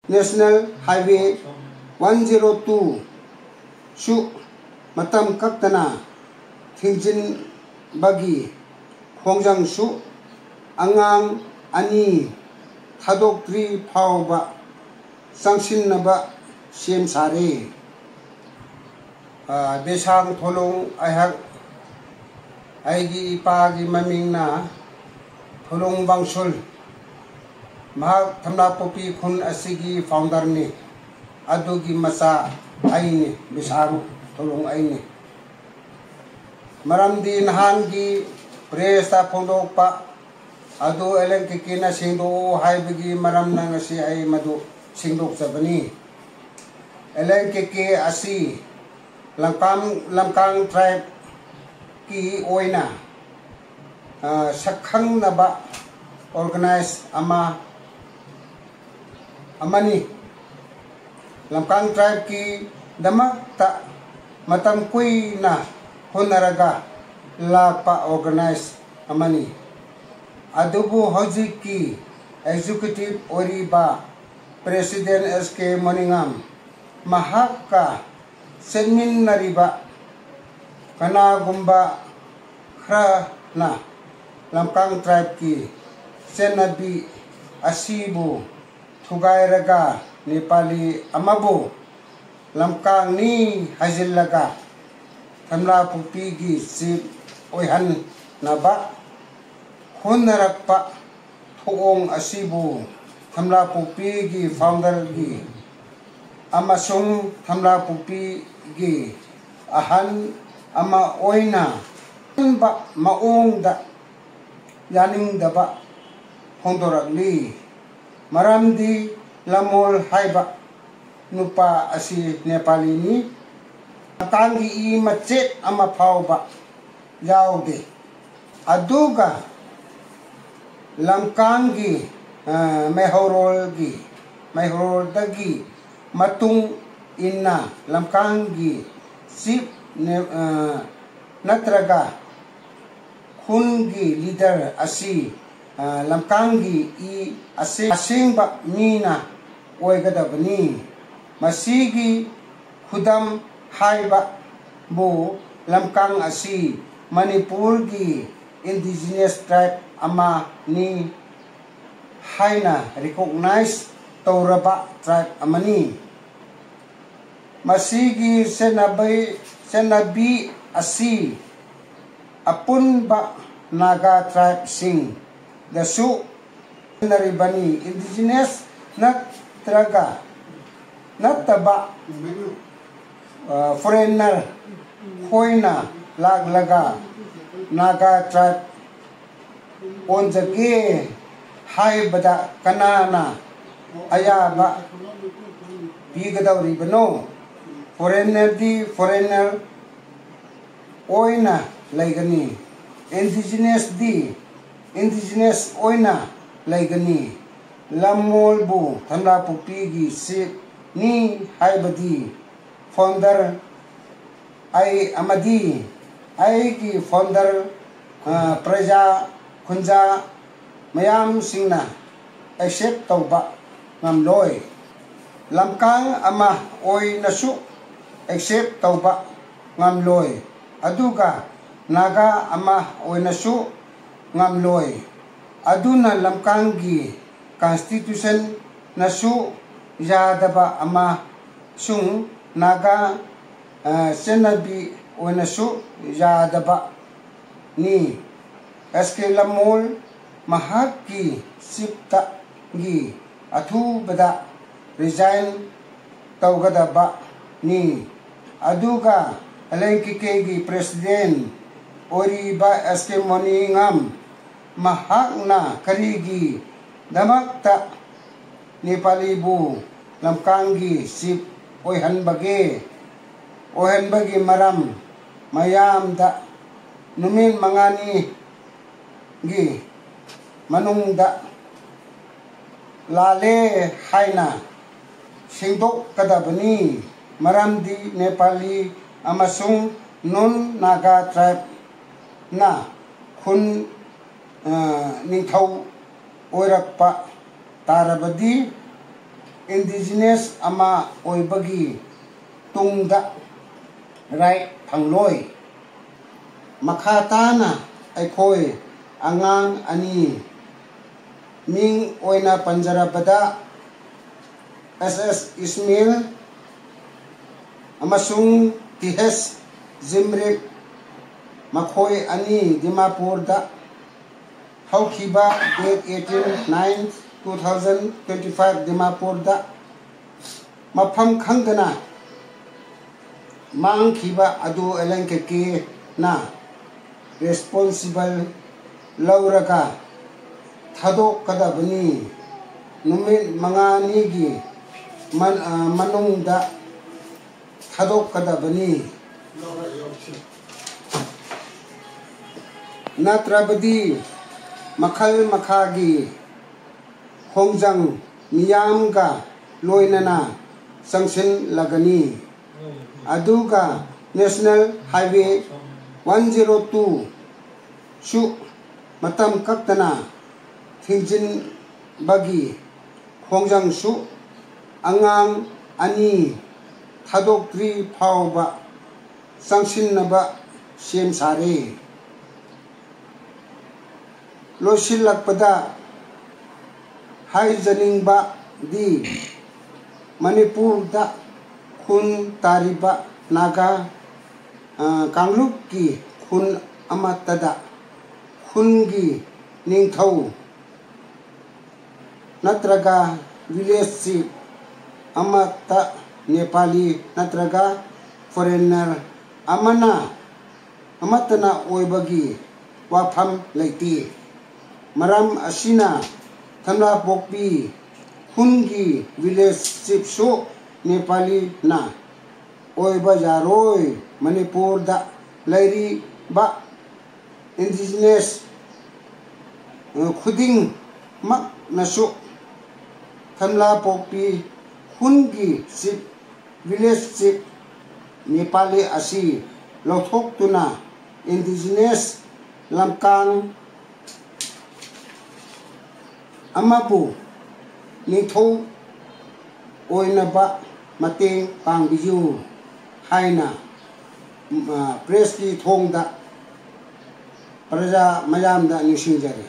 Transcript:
National Highway 102 su matam kaktana thingjin bagi khongjang su angang ani thadokri phauba sangsinnaba sem sare desang tholong aihak aigi ipagi mamingna tholong bangsul mahak thamnapopi khun asigi founder ni adugi masa aini bisang tholong aini maramdi nahangi presta phondok pa adu eleng kikina singdo haibigi maram na ngasi ay madu singdok sabani eleng kiki asi lamkang tribe ki oina sakhang na ba organize amani lamkang tribe ki damak ta matam kui na honaraga lapa organize amani adubu hojik ki executive oriba president SK Moningam mahaka senmin nariba kana gumba khra na lamkang tribe ki senabi asibu thugairaga Nepali amabu lamkang ni hazillaga thamla pupigi sip oihan naba honarappa thuong asibu thamla pupigi founder gi amasung thamla pupigi ahan ama oina ba maong da yaning daba hondorakli maramdi lamol haiba nupa asi Nepali ni tangi I macet ama phauba yaude aduga lamkangi mehorol dagi matung inna lamkangi sip natraga khungi leader asi lamkangi I asingba mina oigadabani masigi khudam haiba bu lamkang asi Manipur gi indigenous tribe ama ni haina recognize tauraba tribe amani masigi senabi asi apunba naga tribe sing dasu naribani indigenous natraga nataba foreigner hoina laglaga naga tribe onjage haibada kanana ayaba bigadawribano foreigner oina laigani indigenous oina laigani lamolbu thamla pupigi sip ni haibadi founder ai amadi ai ki founder praja khunja mayam singna accept tauba ngamloi lamkang ama oi nasu accept tauba ngamloi aduga naga ama oi nasu ngamloi aduna lamkang gi constitution nasu yadaba ama sung naga senabi oi nasu yadaba ni SK lamol mahaki sipta gi athu bada resign taugadaba ni aduga alengkike gi president oriba SK Moningam mahakna karigi damakta Nepali bu lamkangi sip oihan bagi maram mayam da numin mangani gi manungda lale haina singdok kadabani maramdi Nepali amasung non naga tribe na khun ningthau oirakpa tarabadi indigenous ama oibagi tungda right phangloi makhatana aikoi angang ani ming oina panjarabada SS Ismail amasung TS Zimrik makhoi ani Dimapur da haukiba date 18/9/2025 Dimapur da mafam khangdana mangkiba adu elenkeke na responsible lauraga thadok kadabani numit mangani gi manungda thadok kadabani natrabadi makhal makhagi hongjang miyamga loinana sangsin lagani aduga National Highway 102 su matam kaktana thingjin bagi hongjang su angang ani thadok tri phauba sangsin naba sem sare losil lakpada hai janing ba di Manipur da khun tariba naga Kamlup ki khun amatada khun gi ningthau natraga village chief amata Nepali natraga foreigner amatana oibagi wafam leiti maram asina thamla pokpi khungi village chief su Nepali na oiba jaroi Manipur da lairi ba indigenous khuding mak nasu thamla pokpi khungi chief village chief Nepali asi lothok tuna indigenous lamkang amapu nithau oinaba mateng pangbiyu haina press ki thongda praja mayamda nishingjari